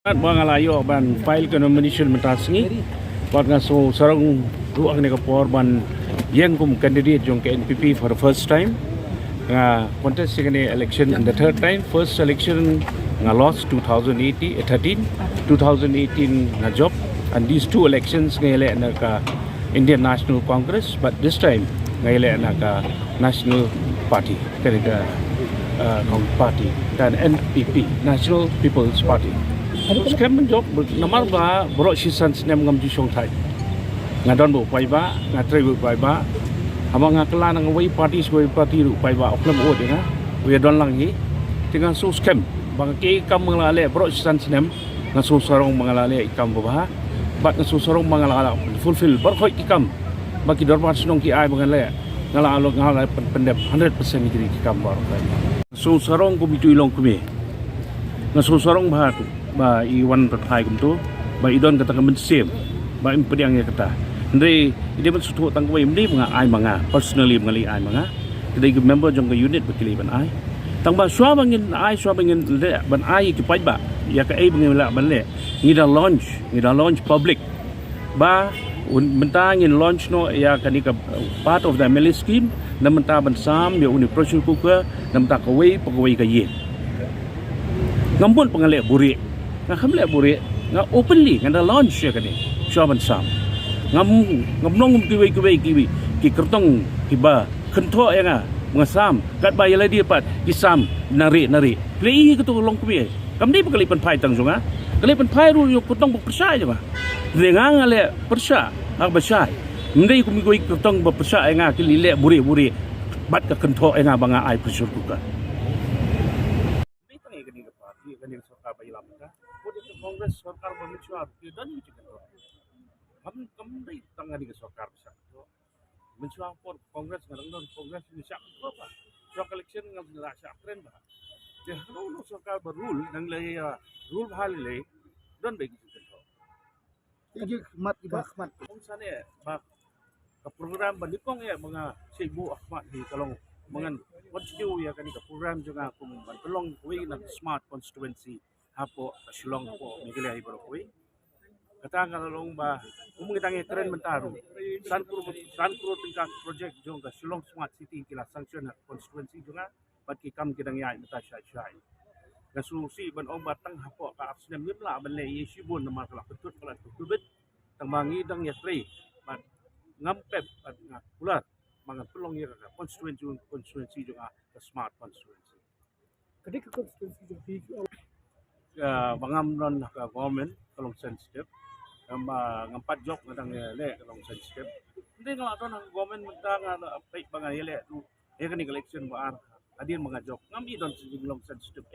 Bang alayo ban file ke nomination mentasngi buat ngaso sarong ruang ni kapor ban yang kum candidate jong ke NPP for the first time contest ni election in the third time. First election nga lost 2018 na job, and these two elections ngele na ka Indian National Congress, but this time ngele na ka National Party ka party dan NPP, National People's Party. Sekarang menjawab nama ba borok sisan senem ngam di Song Thai ngadon bu pai ba ngatrai bu pai ba hama ngakla nang wei party sebagai party ru pai ba oklam o denga we don lang hi dengan so scam bang ke kam mengalale borok sisan senem ngaso sarong mengalale ikam ba bat ngaso sarong mengalale fulfill borok ikam bagi dormat senong ki ai mengalale ngala alok ngala pendep 100% jadi ikam borok so sarong ko bitu longkmie ngaso sarong ba tu ba iwan terkai kumtu ba idon kata kemensim ba impediang ya kata ndai ide men sutu tangwai mni mga ai manga personally mengali ai manga kedai member jong ke unit bekili ban ai tang ba swa bangin ai swa bangin le ban ai ki pai ba ya ka ai bangin la ban le ngida launch public ba benta ngin launch no ya kani ka part of the MLA scheme nam benta ban sam dia uni pressure cooker nam ta kawai pegawai ka ye ngambun pengale buri nga hamle buri nga openly nga launch ya kani shaban sam ngamnong kiwi ki kyrtong ki ba khentho ya nga mga sam kat ba yala dia pat ki sam nari play ko to longkmie kamni pakali pynphai tang junga kali pynphai ru yo kyrtong pyrshah ja ba denga ngale pyrshah ak basai ndai kumi koi kyrtong pyrshah nga ki lile buri bat ka khentho nga banga ai pressure kuka kani सरकार बाइलाम का वो कांग्रेस सरकार बनिचो आपके दनी चिकन हम कम नहीं तंगानी के सरकार bisa mencu por kongres ngadang kongres bisa apa so election ngam rasa keren ba de no सरकार berul nang le rule hal le don bagi chicken Lagi khmat khmat kong sane ba ka program bandipong ya mga Sngew Ahmad di kalong mangan Sngew ya kani ka program juga kum belong kuwi na smart constituency hapo Shillong po migili ay baro kuwi kata ngalong ba umungitang keren mentaru sanpuro tingkah project jong ka Shillong smart city kila sanction constituency juga pat ki kam kidang yai mata syai nasusi ban ong batang hapo ka absnem nipla ban le yesibun na makala petut kala kubet tamangi dang yatri bat ngampep bat ngakulat mga pelong ya ka constituency juga ka smart constituency kadi ka constituency jo bangam non ka government kalong sensitive ngampat jok ngadang le kalong sensitive hindi ngala don ang government mentang pay bangay le tu e kani election ba adin mga jok ngam idon kalong sensitive